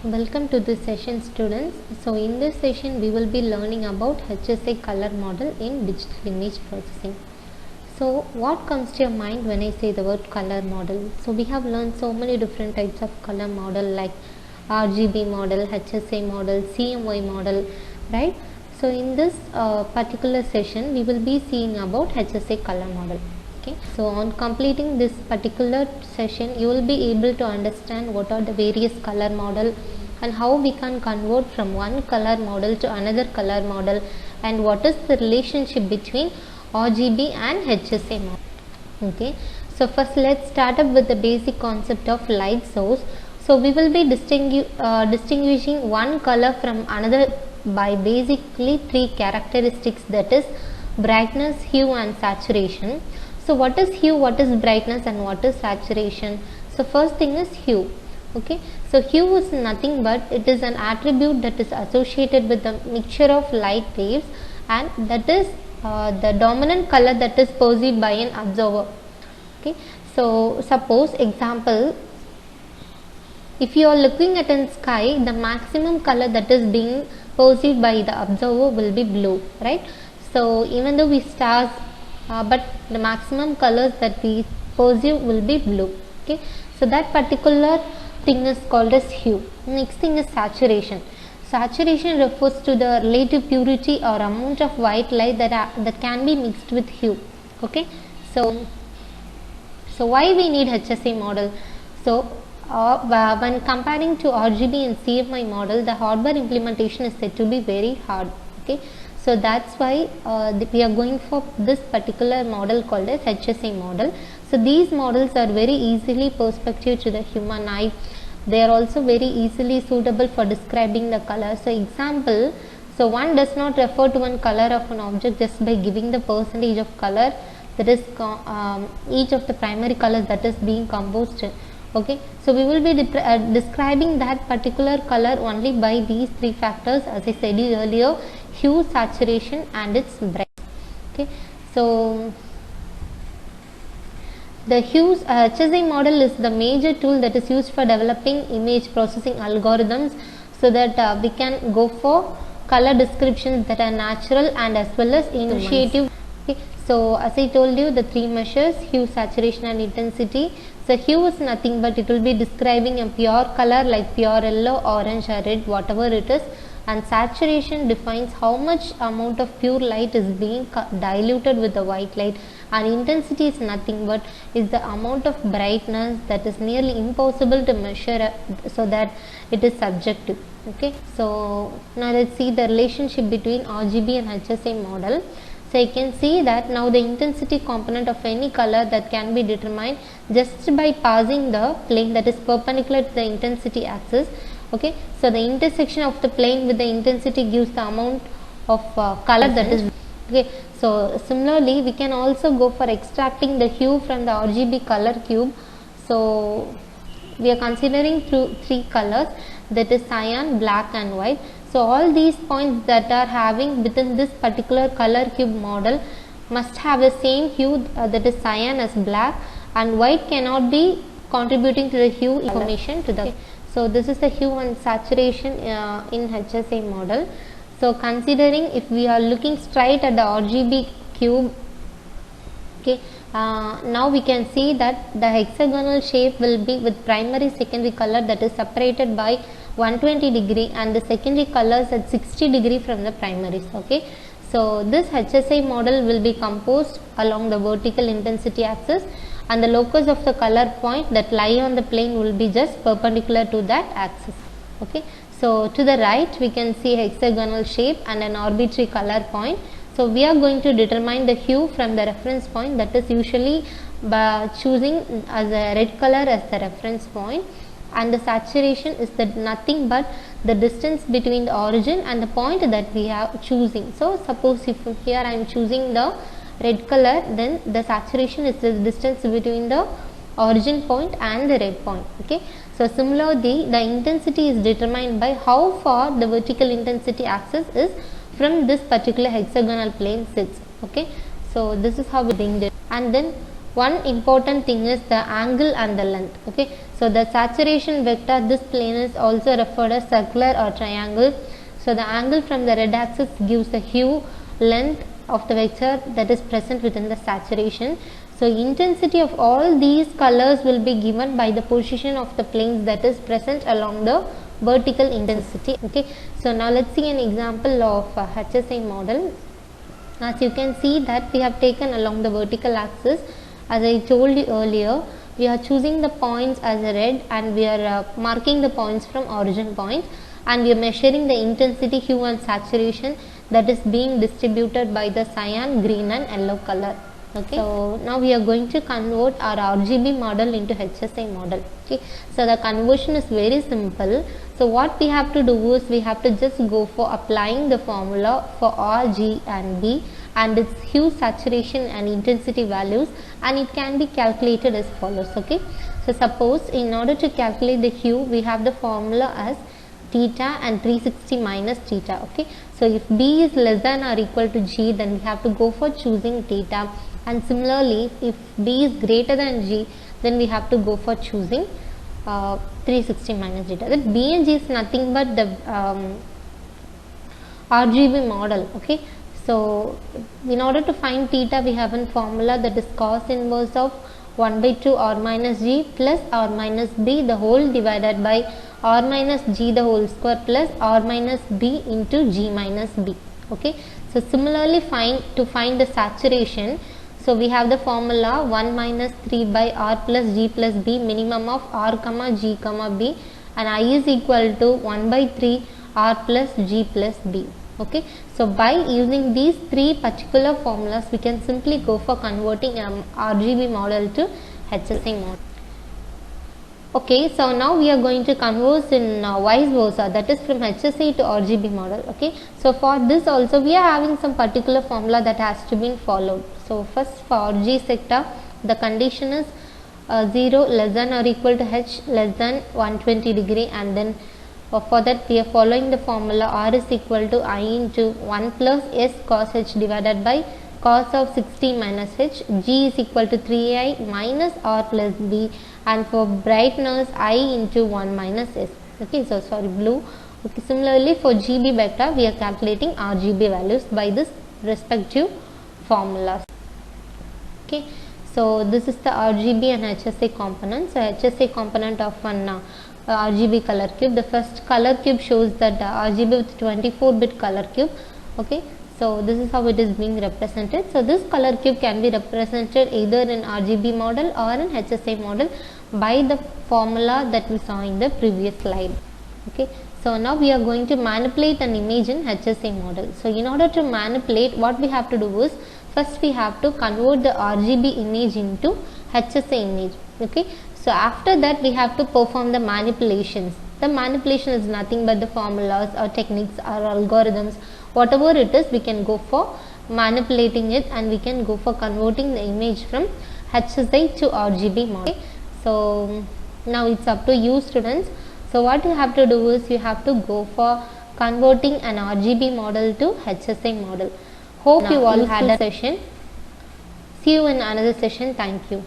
Welcome to this session, students. So in this session we will be learning about HSA color model in digital image processing. So what comes to your mind when I say the word color model? So we have learned so many different types of color model like RGB model, HSA model, CMY model, right? So in this particular session we will be seeing about HSA color model. Okay, so on completing this particular session you will be able to understand what are the various color model and how we can convert from one color model to another color model and what is the relationship between RGB and HSA model. Okay, so first let's start up with the basic concept of light source. So we will be distinguishing one color from another by basically three characteristics, that is brightness, hue and saturation. So what is hue, what is brightness and what is saturation? So first thing is hue. Okay, so hue is nothing but it is an attribute that is associated with the mixture of light waves, and that is the dominant color that is perceived by an observer. Okay, so suppose example, if you are looking at a sky, the maximum color that is being perceived by the observer will be blue, right? So even though we stars, but the maximum colors that we perceive will be blue. Okay, so that particular thing is called as hue. Next thing is saturation. Saturation refers to the relative purity or amount of white light that can be mixed with hue. Okay, so why we need HSA model? So when comparing to RGB and CMY model, the hardware implementation is said to be very hard. Okay, so that's why we are going for this particular model called as HSA model. So these models are very easily perspective to the human eye. They are also very easily suitable for describing the color. So example, so one does not refer to one color of an object just by giving the percentage of color, that is each of the primary colors that is being composed. Okay, so we will be describing that particular color only by these three factors, as I said earlier: hue, saturation and its brightness. Okay, so the hues HSA model is the major tool that is used for developing image processing algorithms, so that we can go for color descriptions that are natural and as well as initiative. Okay, so as I told you, the three measures: hue, saturation and intensity. So hue is nothing but it will be describing a pure color like pure yellow, orange or red, whatever it is, and saturation defines how much amount of pure light is being diluted with the white light, and intensity is nothing but is the amount of brightness that is nearly impossible to measure, so that it is subjective. Okay, so now let's see the relationship between RGB and HSA model. So you can see that now the intensity component of any color that can be determined just by passing the plane that is perpendicular to the intensity axis. Okay, so the intersection of the plane with the intensity gives the amount of color that is. Okay, so similarly we can also go for extracting the hue from the RGB color cube. So we are considering three colors, that is cyan, black and white. So all these points that are having within this particular color cube model must have the same hue, that is cyan as black, and white cannot be contributing to the hue information to the. Okay. So this is the hue and saturation in HSA model. So considering if we are looking straight at the RGB cube, okay, now we can see that the hexagonal shape will be with primary secondary color that is separated by 120 degree and the secondary colors at 60 degree from the primaries. Okay, so this HSA model will be composed along the vertical intensity axis, and the locus of the color point that lie on the plane will be just perpendicular to that axis. Okay, so to the right we can see hexagonal shape and an arbitrary color point. So we are going to determine the hue from the reference point, that is usually by choosing as a red color as the reference point, and the saturation is that nothing but the distance between the origin and the point that we are choosing. So suppose if here I am choosing the red color, then the saturation is the distance between the origin point and the red point. Okay, so similarly the intensity is determined by how far the vertical intensity axis is from this particular hexagonal plane sits. Okay, so this is how we bring it. And then one important thing is the angle and the length. Okay, So the saturation vector, this plane is also referred as circular or triangle. So the angle from the red axis gives the hue length of the vector that is present within the saturation. So intensity of all these colors will be given by the position of the planes that is present along the vertical intensity. Okay, so now let's see an example of HSI model. As you can see that we have taken along the vertical axis, as I told you earlier, we are choosing the points as a red and we are marking the points from origin point, and we are measuring the intensity, hue and saturation that is being distributed by the cyan, green and yellow color. Okay, so now we are going to convert our RGB model into HSI model. Okay, so the conversion is very simple. So what we have to do is we have to just go for applying the formula for R, G and B and its hue, saturation and intensity values, and it can be calculated as follows. Okay, so suppose in order to calculate the hue, we have the formula as theta and 360 minus theta. Okay, so if B is less than or equal to G, then we have to go for choosing theta, and similarly if B is greater than G, then we have to go for choosing 360 minus theta. That B and G is nothing but the RGB model. Okay, so in order to find theta, we have a formula that is cos inverse of 1 by 2 R minus G plus R minus B the whole divided by R minus G the whole square plus R minus B into G minus B. Okay, so similarly to find the saturation, so we have the formula 1 minus 3 by R plus G plus B, minimum of R comma G comma B, and I is equal to 1 by 3 R plus G plus B. Okay, so by using these three particular formulas, we can simply go for converting RGB model to HSI model. Okay, so now we are going to converse in vice versa, that is from HSI to RGB model. Okay, so for this also we are having some particular formula that has to be followed. So first for RG sector, the condition is 0 less than or equal to H less than 120 degree, and then for that we are following the formula R is equal to I into 1 plus S cos H divided by cos of 60 minus H. G is equal to 3I minus R plus B, and for brightness I into 1 minus S. Okay, so sorry blue. Okay, similarly for GB vector we are calculating RGB values by this respective formulas. Okay, so this is the RGB and HSI components. So HSI component of an RGB color cube. The first color cube shows that RGB with 24-bit color cube. Okay, so this is how it is being represented. So this color cube can be represented either in RGB model or in HSI model by the formula that we saw in the previous slide. Okay, so now we are going to manipulate an image in HSI model. So in order to manipulate, what we have to do is first we have to convert the RGB image into HSI image. Okay, so after that we have to perform the manipulations. The manipulation is nothing but the formulas or techniques or algorithms, whatever it is, we can go for manipulating it and we can go for converting the image from HSI to RGB model. Okay, so now it's up to you students. So what you have to do is you have to go for converting an RGB model to HSI model. Hope you all had a session. See you in another session. Thank you.